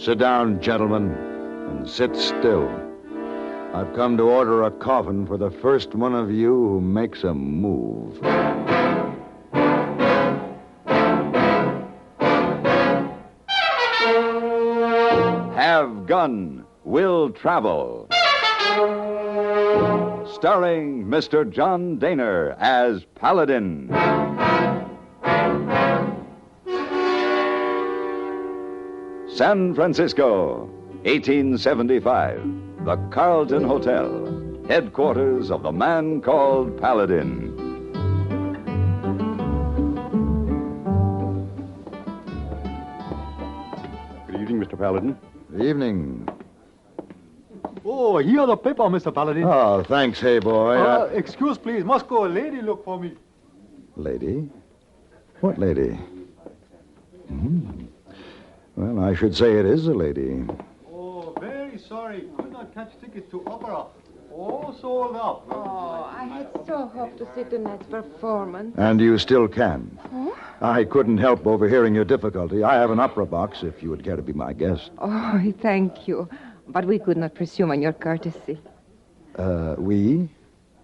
Sit down, gentlemen, and sit still. I've come to order a coffin for the first one of you who makes a move. Have Gun, Will Travel. Starring Mr. John Daner as Paladin. San Francisco, 1875. The Carlton Hotel, headquarters of the man called Paladin. Good evening, Mr. Paladin. Good evening. Oh, here the paper, Mr. Paladin. Oh, thanks, hey boy. Excuse, please. Must go a lady look for me. Lady? What lady? Well, I should say it is a lady. Oh, very sorry. Could not catch tickets to opera. All sold out. Oh, I had so hoped to see tonight's performance. And you still can. Huh? I couldn't help overhearing your difficulty. I have an opera box if you would care to be my guest. Oh, thank you. But we could not presume on your courtesy. We?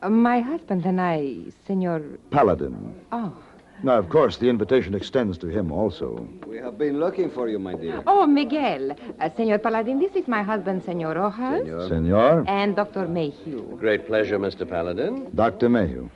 My husband and I, Senor... Paladin. Oh. Now, of course, the invitation extends to him also. We have been looking for you, my dear. Oh, Miguel. Senor Paladin, this is my husband, Senor Rojas. Senor? And Dr. Mayhew. Great pleasure, Mr. Paladin. Dr. Mayhew.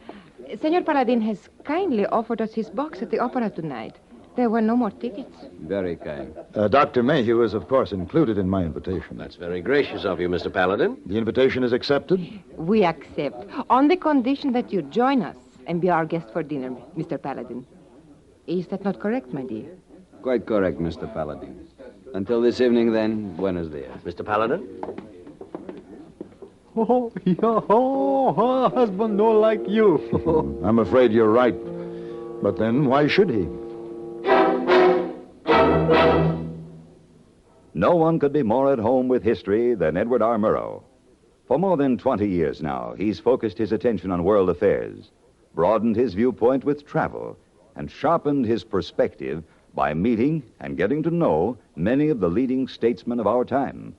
Senor Paladin has kindly offered us his box at the opera tonight. There were no more tickets. Very kind. Dr. Mayhew is, of course, included in my invitation. That's very gracious of you, Mr. Paladin. The invitation is accepted? We accept, on the condition that you join us and be our guest for dinner, Mr. Paladin. Is that not correct, my dear? Quite correct, Mr. Paladin. Until this evening, then, buenos dias. Mr. Paladin? Oh, yeah. Oh, her husband no like you. I'm afraid you're right. But then, why should he? No one could be more at home with history than Edward R. Murrow. For more than 20 years now, he's focused his attention on world affairs, broadened his viewpoint with travel, and sharpened his perspective by meeting and getting to know many of the leading statesmen of our time.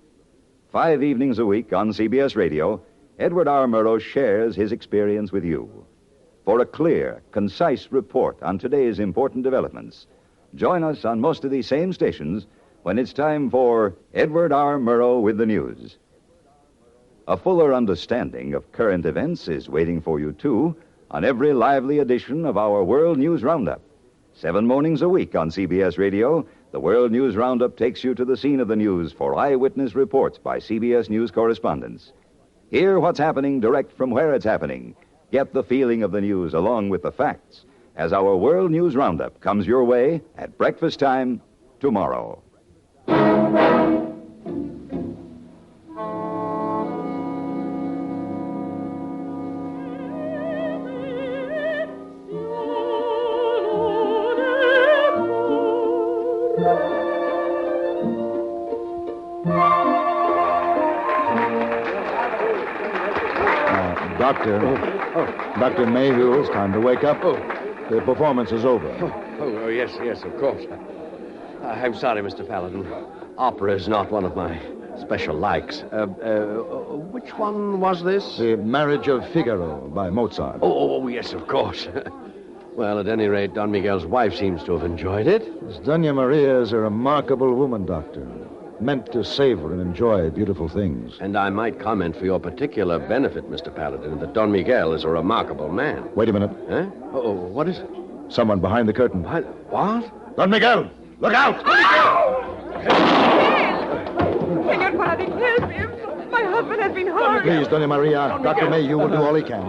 5 evenings a week on CBS Radio, Edward R. Murrow shares his experience with you. For a clear, concise report on today's important developments, join us on most of these same stations when it's time for Edward R. Murrow with the news. A fuller understanding of current events is waiting for you, too, on every lively edition of our World News Roundup. 7 mornings a week on CBS Radio, the World News Roundup takes you to the scene of the news for eyewitness reports by CBS News correspondents. Hear what's happening direct from where it's happening. Get the feeling of the news along with the facts as our World News Roundup comes your way at breakfast time tomorrow. Dr. Mayhew, it's time to wake up. The performance is over. Oh, yes, of course. I'm sorry, Mr. Paladin. Opera is not one of my special likes. Which one was this? The Marriage of Figaro by Mozart. Oh, yes, of course. Well, at any rate, Don Miguel's wife seems to have enjoyed it. Miss Doña Maria is a remarkable woman, Doctor. Meant to savor and enjoy beautiful things. And I might comment for your particular benefit, Mr. Paladin, that Don Miguel is a remarkable man. Wait a minute. Huh? Oh, what is it? Someone behind the curtain. What? Don Miguel! Look out! Senor Paladin, help him. My husband has been hurt. Please, Doña Maria. Dr. Mayhew will do all he can.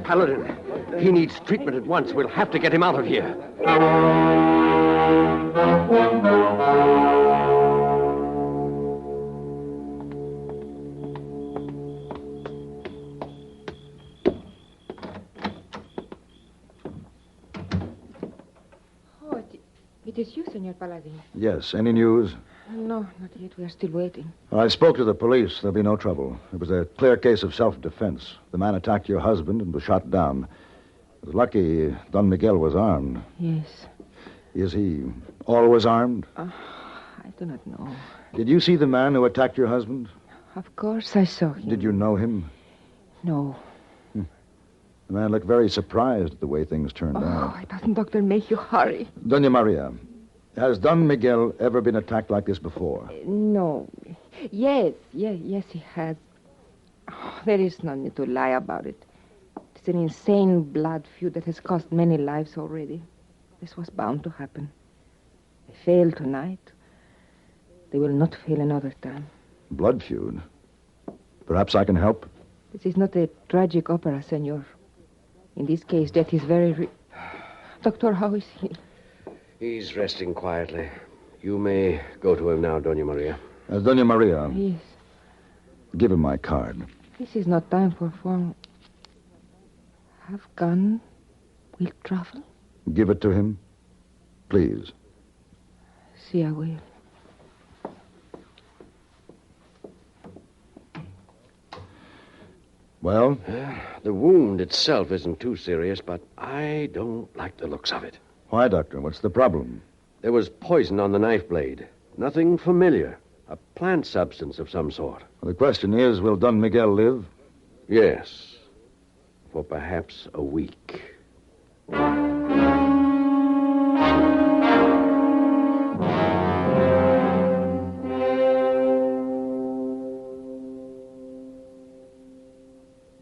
Paladin, he needs treatment at once. We'll have to get him out of here. It is you, Senor Paladin. Yes. Any news? No, not yet. We are still waiting. I spoke to the police. There'll be no trouble. It was a clear case of self-defense. The man attacked your husband and was shot down. It was lucky Don Miguel was armed. Yes. Is he always armed? I do not know. Did you see the man who attacked your husband? Of course I saw him. Did you know him? No. The man looked very surprised at the way things turned Oh, out. it doesn't, Doctor, make you hurry. Doña Maria, has Don Miguel ever been attacked like this before? No. Yes, he has. Oh, there is no need to lie about it. It's an insane blood feud that has cost many lives already. This was bound to happen. They failed tonight. They will not fail another time. Blood feud? Perhaps I can help? This is not a tragic opera, senor. In this case, death is very Doctor, how is he? He's resting quietly. You may go to him now, Doña Maria. Doña Maria. Yes. Give him my card. This is not time for formal. Have gun, will travel? Give it to him, please. See, I will. Well? The wound itself isn't too serious, but I don't like the looks of it. Why, Doctor? What's the problem? There was poison on the knife blade. Nothing familiar. A plant substance of some sort. Well, the question is, will Don Miguel live? Yes. For perhaps a week.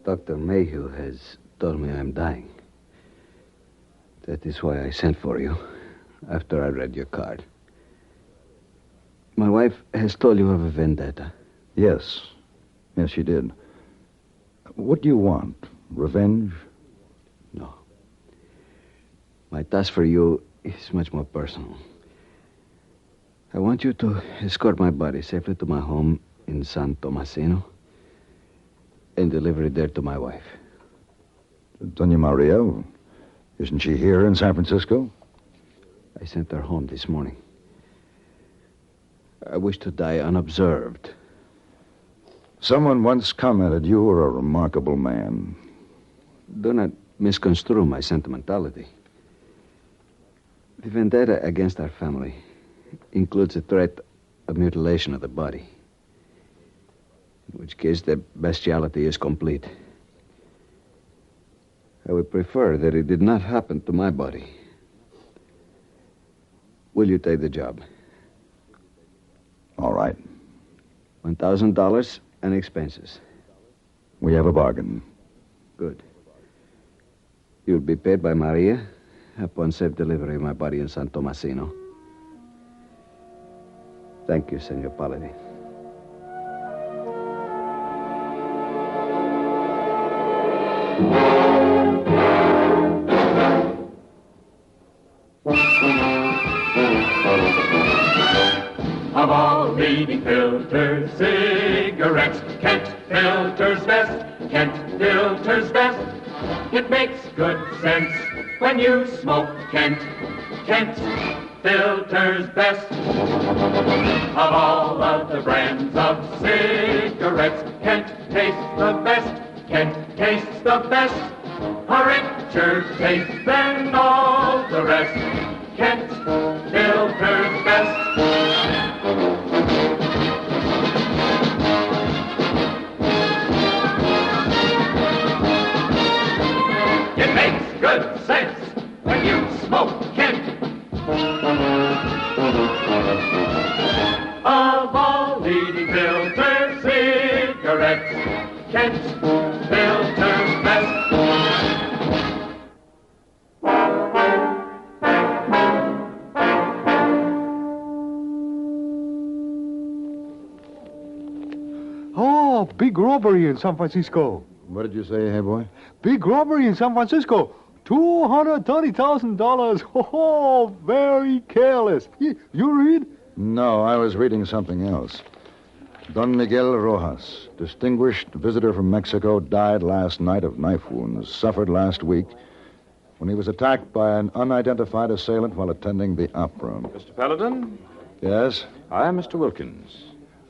Dr. Mayhew has told me I'm dying. That is why I sent for you after I read your card. My wife has told you of a vendetta. Yes. Yes, she did. What do you want? Revenge? No. My task for you is much more personal. I want you to escort my body safely to my home in San Tomasino and deliver it there to my wife. Doña Maria, isn't she here in San Francisco? I sent her home this morning. I wish to die unobserved. Someone once commented you were a remarkable man. Do not misconstrue my sentimentality. The vendetta against our family includes a threat of mutilation of the body, in which case the bestiality is complete. I would prefer that it did not happen to my body. Will you take the job? All right. $1,000 and expenses. We have a bargain. Good. You'll be paid by Maria upon safe delivery of my body in San Tomasino. Thank you, Senor Paladin. Of all leading filter cigarettes, Kent filters best, Kent filters best. It makes good sense when you smoke Kent, Kent filters best. Of all of the brands of cigarettes, Kent tastes the best, Kent tastes the best. A richer taste than all the rest, Kent filters best. It makes good sense when you smoke Kent. Of all leading filter cigarettes, Kent filters best. Oh, big robbery in San Francisco. What did you say, hey boy? Big robbery in San Francisco. $230,000. Oh, very careless. You read? No, I was reading something else. Don Miguel Rojas, distinguished visitor from Mexico, died last night of knife wounds, suffered last week when he was attacked by an unidentified assailant while attending the opera. Mr. Paladin? Yes? I am Mr. Wilkins.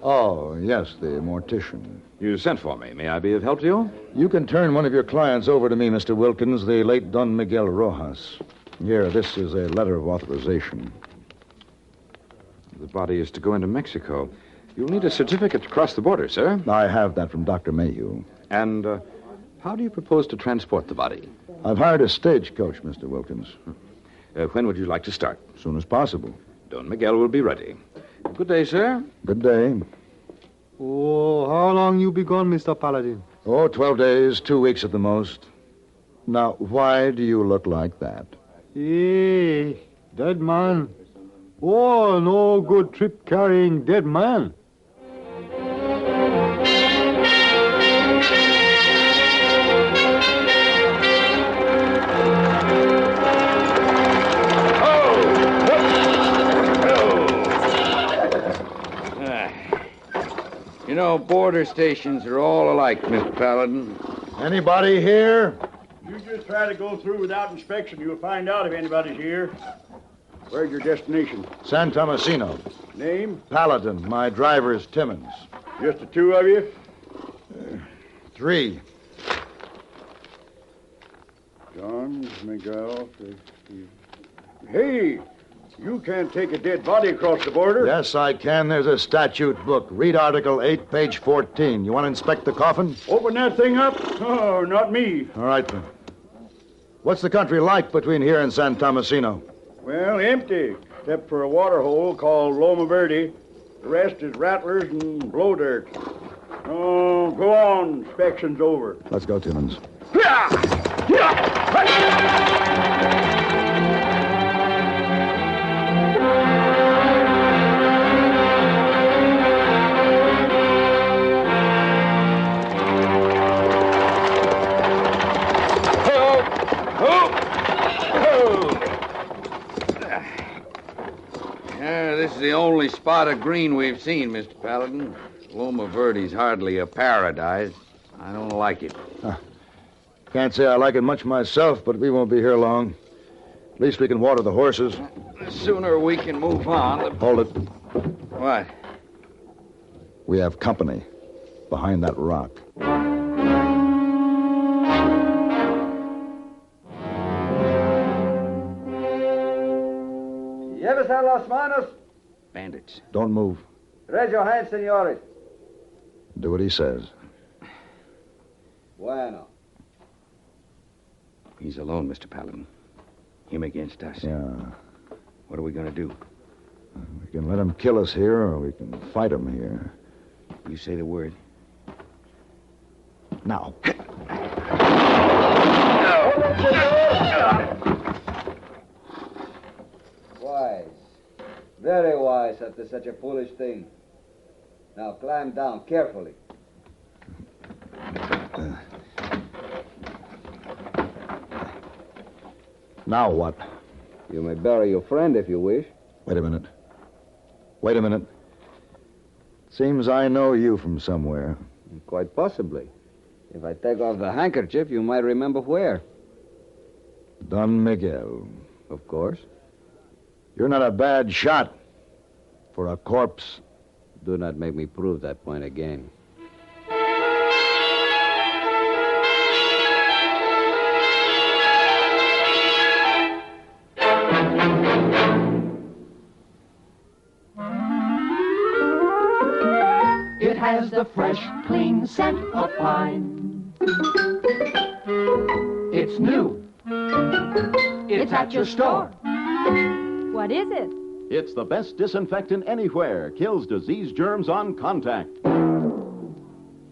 Oh, yes, the mortician. You sent for me. May I be of help to you? You can turn one of your clients over to me, Mr. Wilkins, the late Don Miguel Rojas. Here, this is a letter of authorization. The body is to go into Mexico. You'll need a certificate to cross the border, sir. I have that from Dr. Mayhew. And how do you propose to transport the body? I've hired a stagecoach, Mr. Wilkins. When would you like to start? As soon as possible. Don Miguel will be ready. Good day, sir. Good day. Oh, how long you be gone, Mr. Paladin? Oh, 12 days, 2 weeks at the most. Now, why do you look like that? Hey, dead man. Oh, no good trip carrying dead man. You know, border stations are all alike, Mr. Paladin. Anybody here? You just try to go through without inspection. You'll find out if anybody's here. Where's your destination? San Tomasino. Name? Paladin. My driver's Timmons. Just the two of you? 3. John, Miguel. Hey, you can't take a dead body across the border. Yes, I can. There's a statute book. Read Article 8, page 14. You want to inspect the coffin? Open that thing up? Oh, not me. All right, then. What's the country like between here and San Tomasino? Well, empty, except for a water hole called Loma Verde. The rest is rattlers and blow dirt. Oh, go on. Inspection's over. Let's go, Timmons. This is the only spot of green we've seen, Mr. Paladin. Loma Verde's hardly a paradise. I don't like it. Can't say I like it much myself, but we won't be here long. At least we can water the horses. The sooner we can move on, the... Hold it. What? We have company behind that rock. Llévese las manos. Bandits. Don't move. Raise your hands, senores. Do what he says. Bueno. He's alone, Mr. Paladin. Him against us. Yeah. What are we going to do? We can let him kill us here, or we can fight him here. You say the word. Now. Wise. Very wise after such a foolish thing. Now climb down carefully. Now what? You may bury your friend if you wish. Wait a minute. Wait a minute. Seems I know you from somewhere. Quite possibly. If I take off the handkerchief, you might remember where. Don Miguel. Of course. You're not a bad shot for a corpse. Do not make me prove that point again. It has the fresh, clean scent of pine. It's new. It's at your store. What is it? It's the best disinfectant anywhere. Kills disease germs on contact.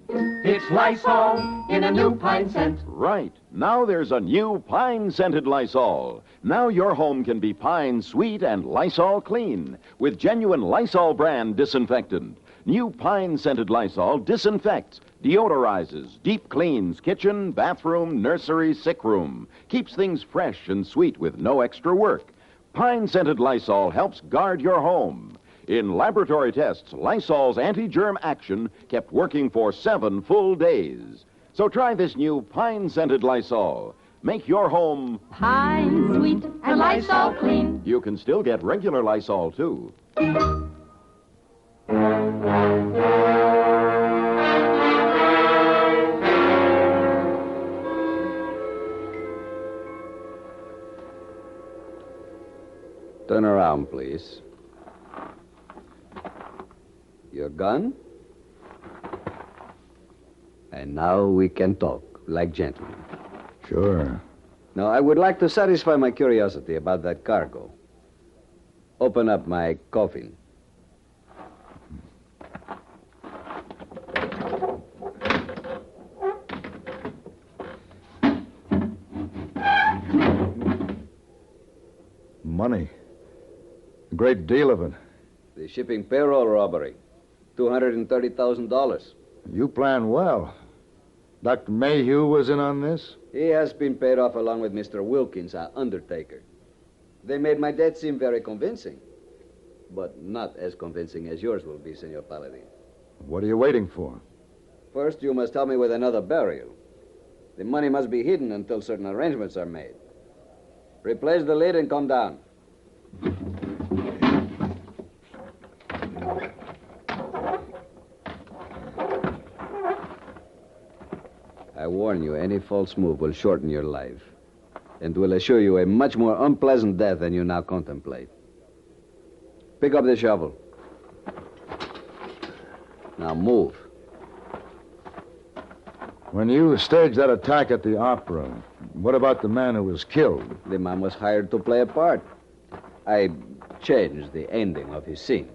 It's Lysol in a new pine scent. Right. Now there's a new pine-scented Lysol. Now your home can be pine sweet and Lysol clean with genuine Lysol brand disinfectant. New pine-scented Lysol disinfects, deodorizes, deep cleans kitchen, bathroom, nursery, sick room. Keeps things fresh and sweet with no extra work. Pine-scented Lysol helps guard your home. In laboratory tests, Lysol's anti-germ action kept working for 7 full days. So try this new pine-scented Lysol. Make your home pine sweet and Lysol clean. You can still get regular Lysol, too. Turn around, please. Your gun? And now we can talk like gentlemen. Sure. Now, I would like to satisfy my curiosity about that cargo. Open up my coffin. Money. A great deal of it. The shipping payroll robbery. $230,000. You planned well. Dr. Mayhew was in on this? He has been paid off along with Mr. Wilkins, our undertaker. They made my death seem very convincing. But not as convincing as yours will be, Senor Paladin. What are you waiting for? First, you must help me with another burial. The money must be hidden until certain arrangements are made. Replace the lid and come down. I warn you, any false move will shorten your life and will assure you a much more unpleasant death than you now contemplate. Pick up the shovel. Now move. When you staged that attack at the opera, what about the man who was killed? The man was hired to play a part. I changed the ending of his scene.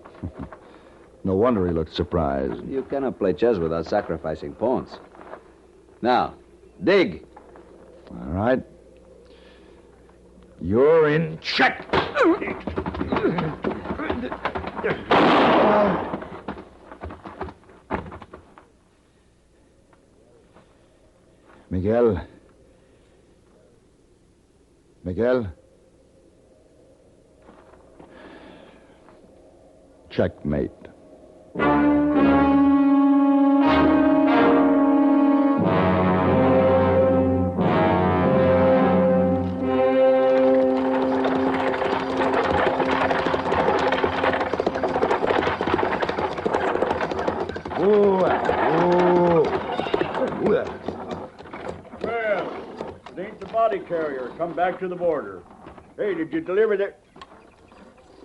No wonder he looked surprised. You cannot play chess without sacrificing pawns. Now, dig. All right. You're in check. Miguel. Miguel. Checkmate. Well, it ain't the body carrier. Come back to the border. Hey, did you deliver that?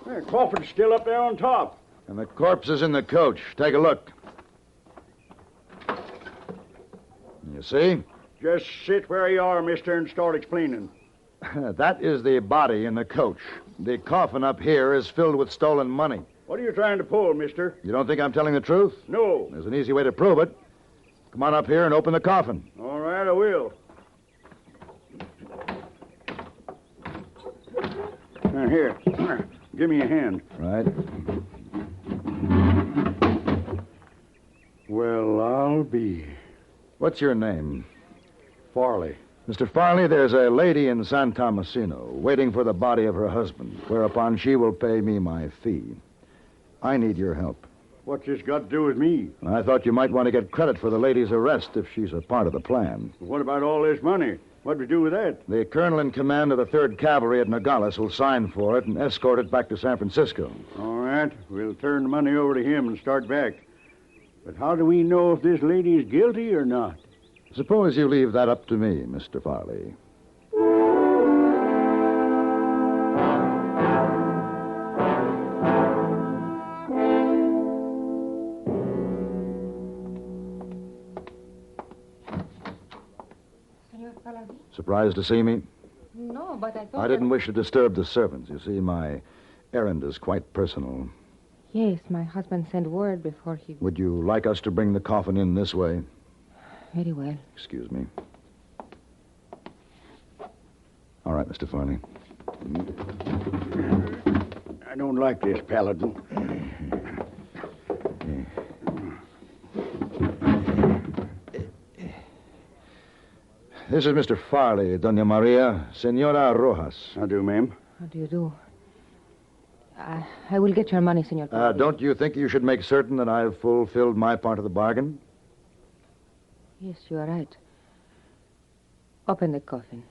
That coffin's still up there on top. And the corpse is in the coach. Take a look. You see? Just sit where you are, mister, and start explaining. That is the body in the coach. The coffin up here is filled with stolen money. What are you trying to pull, mister? You don't think I'm telling the truth? No. There's an easy way to prove it. Come on up here and open the coffin. All right, I will. Now, here. Give me a hand. Right. Well, I'll be. What's your name? Farley. Mr. Farley, there's a lady in San Tomasino waiting for the body of her husband, whereupon she will pay me my fee. I need your help. What's this got to do with me? I thought you might want to get credit for the lady's arrest if she's a part of the plan. What about all this money? What do we do with that? The colonel in command of the 3rd Cavalry at Nogales will sign for it and escort it back to San Francisco. All right. We'll turn the money over to him and start back. But how do we know if this lady is guilty or not? Suppose you leave that up to me, Mr. Farley. Surprised to see me? No, but I thought... I didn't wish to disturb the servants. You see, my errand is quite personal. Yes, my husband sent word before he... Would you like us to bring the coffin in this way? Very well. Excuse me. All right, Mr. Farley. I don't like this, Paladin. This is Mr. Farley, Doña Maria, Senora Rojas. How do, ma'am? How do you do? I will get your money, Senor. Don't you think you should make certain that I've fulfilled my part of the bargain? Yes, you are right. Open the coffin.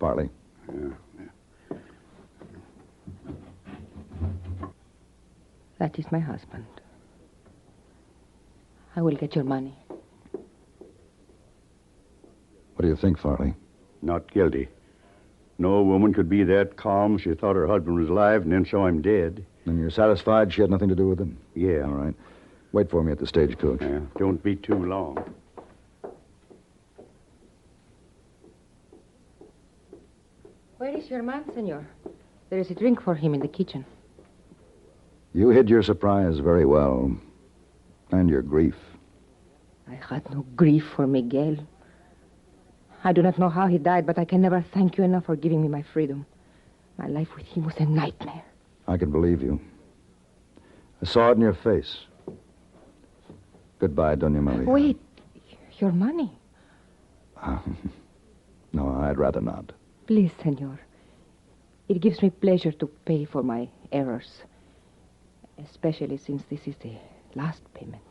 Farley. Yeah. That is my husband. I will get your money. What do you think, Farley? Not guilty. No woman could be that calm. She thought her husband was alive and then saw him dead. And you're satisfied she had nothing to do with it? Yeah. All right. Wait for me at the stagecoach. Yeah, don't be too long. Where is your man, senor? There is a drink for him in the kitchen. You hid your surprise very well. And your grief. I had no grief for Miguel. I do not know how he died, but I can never thank you enough for giving me my freedom. My life with him was a nightmare. I can believe you. I saw it in your face. Goodbye, Doña Maria. Wait, your money? No, I'd rather not. Please, senor. It gives me pleasure to pay for my errors. Especially since this is the last payment.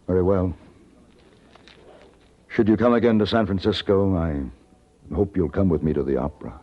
Very well. Should you come again to San Francisco, I hope you'll come with me to the opera.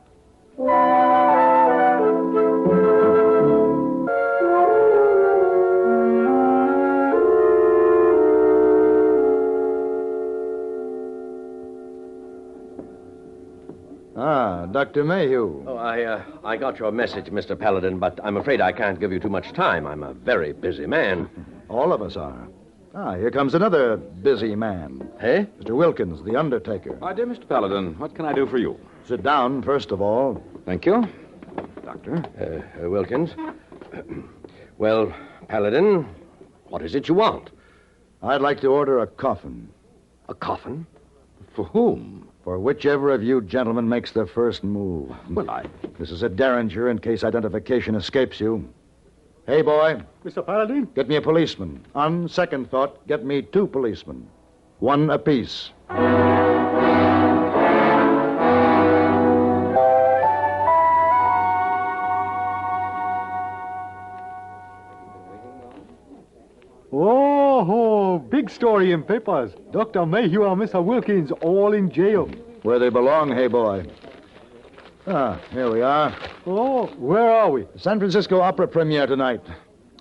Ah, Dr. Mayhew. Oh, I got your message, Mr. Paladin, but I'm afraid I can't give you too much time. I'm a very busy man. All of us are. Ah, here comes another busy man. Hey? Mr. Wilkins, the undertaker. My dear Mr. Paladin, what can I do for you? Sit down, first of all. Thank you. Doctor? Wilkins. Well, Paladin, what is it you want? I'd like to order a coffin. A coffin? For whom? For whichever of you gentlemen makes the first move. Well, This is a derringer in case identification escapes you. Hey, boy. Mr. Paladin? Get me a policeman. On second thought, get me 2 policemen. 1 apiece. Oh, big story in papers. Dr. Mayhew and Mr. Wilkins all in jail. Where they belong, hey, boy. Ah, here we are. Oh, where are we? San Francisco Opera premiere tonight.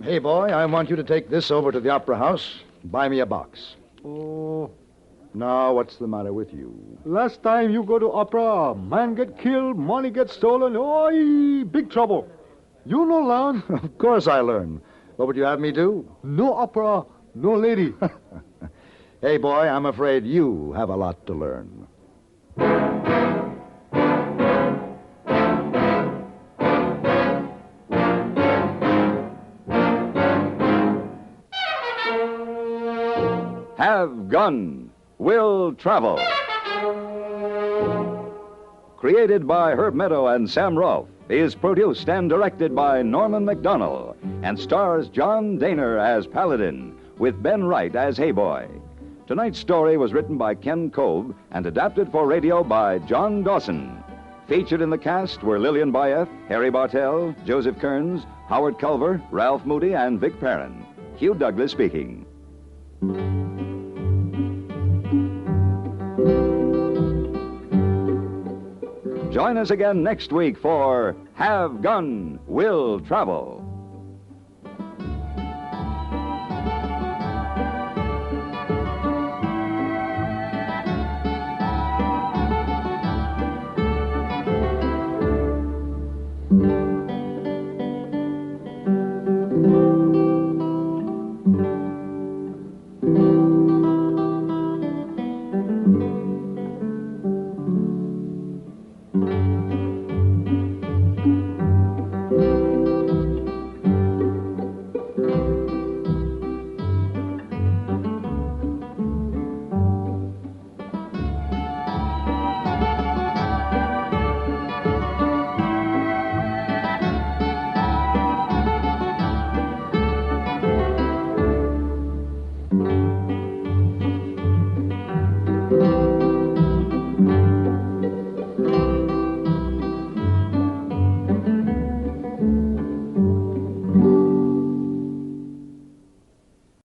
Hey, boy, I want you to take this over to the Opera House. Buy me a box. Oh, Now, what's the matter with you? last time you go to opera, man get killed, money get stolen. Oh, big trouble. You know, learn. Of course I learn. What would you have me do? No opera, no lady. Hey, boy, I'm afraid you have a lot to learn. Have Gun, Will Travel. Created by Herb Meadow and Sam Rolfe, is produced and directed by Norman McDonnell, and stars John Daner as Paladin, with Ben Wright as Hayboy. Tonight's story was written by Ken Kolb and adapted for radio by John Dawson. Featured in the cast were Lillian Bayeth, Harry Bartell, Joseph Kearns, Howard Culver, Ralph Moody, and Vic Perrin. Hugh Douglas speaking. Join us again next week for Have Gun, Will Travel.